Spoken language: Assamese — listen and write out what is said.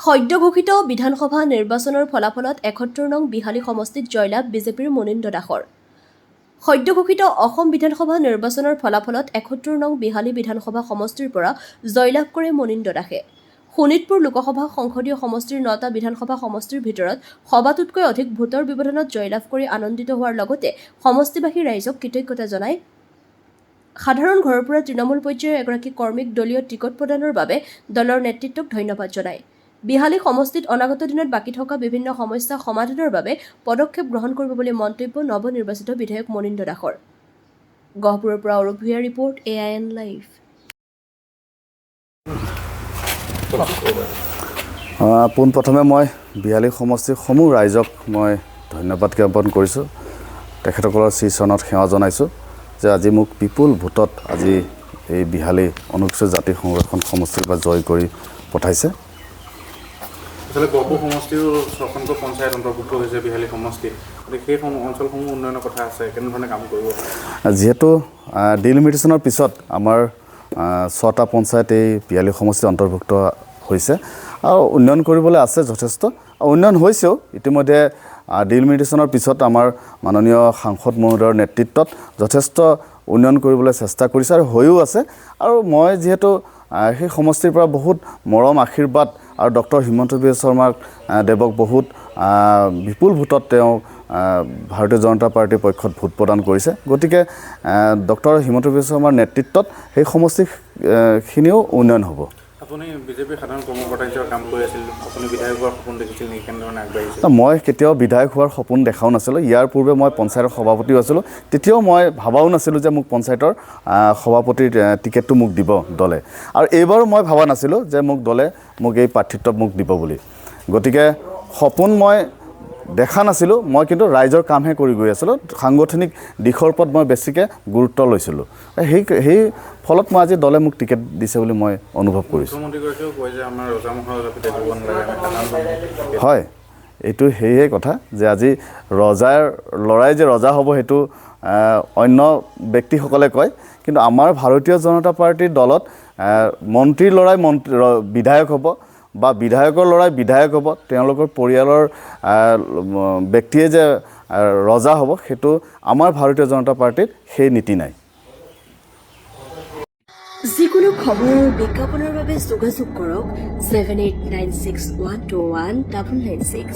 সদ্য ঘোষিত বিধানসভা নিৰ্বাচনৰ ফলাফলত ৭১ নং বিহালী সমষ্টিত জয়লাভ বিজেপিৰ মনীন্দ্ৰ দাসৰ। সদ্য ঘোষিত অসম বিধানসভা নিৰ্বাচনৰ ফলাফলত ৭১ নং বিহালী বিধানসভা সমষ্টিৰ পৰা জয়লাভ কৰে মনীন্দ্ৰ দাসে। শোণিতপুৰ লোকসভা সংসদীয় সমষ্টিৰ ৯টা বিধানসভা সমষ্টিৰ ভিতৰত সবাতোতকৈ অধিক ভোটৰ ব্যৱধানত জয়লাভ কৰি আনন্দিত হোৱাৰ লগতে সমষ্টিবাসী ৰাইজক কৃতজ্ঞতা জনায়। সাধাৰণ ঘৰৰ পৰা তৃণমূল পৰ্যায়ৰ এগৰাকী কৰ্মীক দলীয় টিকট প্ৰদানৰ বাবে দলৰ নেতৃত্বক ধন্যবাদ জনায়। বিহালী সমষ্টিত অনাগত দিনত বাকী থকা বিভিন্ন সমস্যা সমাধানৰ বাবে পদক্ষেপ গ্ৰহণ কৰিব বুলি মন্তব্য নৱনিৰ্বাচিত বিধায়ক মনীন্দ্ৰ দাসৰ। গহপুৰৰ পৰা অৰূপ ভূঞাৰ ৰিপৰ্ট, AIN লাইভ। পোনপ্ৰথমে মই বিহালী সমষ্টিৰ সমূহ ৰাইজক মই ধন্যবাদ জ্ঞাপন কৰিছোঁ। তেখেতসকলৰ শ্ৰীচৰণত সেৱা জনাইছোঁ যে আজি মোক বিপুল ভোটত আজি এই বিহালী অনুসূচিত জাতি সংৰক্ষণ সমষ্টিৰ পৰা জয় কৰি পঠাইছে। গহপুৰ সমষ্টিও ৬খনকৈ পঞ্চায়ত অন্তৰ্ভুক্ত হৈছে বিহালী সমষ্টিত। সেই অঞ্চলসমূহ উন্নয়নৰ কথা আছে, কেনেধৰণে কাম কৰিব? যিহেতু ডিলিমিটেশ্যনৰ পিছত আমাৰ ৬টা পঞ্চায়ত এই বিহালী সমষ্টিত অন্তৰ্ভুক্ত হৈছে আৰু উন্নয়ন কৰিবলৈ আছে যথেষ্ট। উন্নয়ন হৈছেও ইতিমধ্যে। ডিলিমিটেশ্যনৰ পিছত আমাৰ মাননীয় সাংসদ মহোদয়ৰ নেতৃত্বত যথেষ্ট উন্নয়ন কৰিবলৈ চেষ্টা কৰিছে আৰু হৈও আছে। আৰু মই যিহেতু সেই সমষ্টিৰ পৰা বহুত মৰম আশীৰ্বাদ আৰু ডক্টৰ হিমন্ত বিশ্ব শৰ্মা দেৱক বহুত বিপুল ভোটত তেওঁ ভাৰতীয় জনতা পাৰ্টীৰ পক্ষত ভোট প্ৰদান কৰিছে। গতিকে ডক্টৰ হিমন্ত বিশ্ব শৰ্মাৰ নেতৃত্বত সেই সমষ্টিখিনিও উন্নয়ন হ'ব। আপুনি বিজেপিৰ সাধাৰণ কৰ্মকৰ্তা হিচাপে কাম কৰি আছিল, আপুনি বিধায়ক হোৱাৰ সপোন দেখিছিল নেকি? কেনেধৰণে আগবাঢ়িছিল? মই কেতিয়াও বিধায়ক হোৱাৰ সপোন দেখাও নাছিলোঁ। ইয়াৰ পূৰ্বে মই পঞ্চায়তৰ সভাপতিও আছিলোঁ। তেতিয়াও মই ভাবাও নাছিলোঁ যে মোক পঞ্চায়তৰ সভাপতিৰ টিকেটটো মোক দিব দলে। আৰু এইবাৰো মই ভবা নাছিলোঁ যে দলে মোক এই প্ৰাৰ্থিত্ব মোক দিব বুলি। গতিকে সপোন মই দেখা নাছিলোঁ, মই কিন্তু ৰাইজৰ কামহে কৰি গৈ আছিলোঁ। সাংগঠনিক দিশৰ ওপৰত মই বেছিকৈ গুৰুত্ব লৈছিলোঁ। সেই ফলত মই আজি দলে মোক টিকেট দিছে বুলি মই অনুভৱ কৰিছোঁ। মুখ্যমন্ত্ৰীগৰাকীয়েও কয় যে আমাৰ ৰজা মহাৰজা জাপিতে দিব নালাগে। হয়, এইটো সেয়ে কথা যে আজি ৰজাৰ ল'ৰাই যে ৰজা হ'ব সেইটো অন্য ব্যক্তিসকলে কয়, কিন্তু আমাৰ ভাৰতীয় জনতা পাৰ্টীৰ দলত মন্ত্ৰীৰ ল'ৰাই বিধায়ক হ'ব বা বিধায়কৰ ল'ৰাই বিধায়ক হ'ব, তেওঁলোকৰ পৰিয়ালৰ ব্যক্তিয়ে যে ৰজা হ'ব সেইটো আমাৰ ভাৰতীয় জনতা পাৰ্টীত সেই নীতি নাই। যিকোনো খবৰ আৰু বিজ্ঞাপনৰ বাবে যোগাযোগ কৰক 7896121996।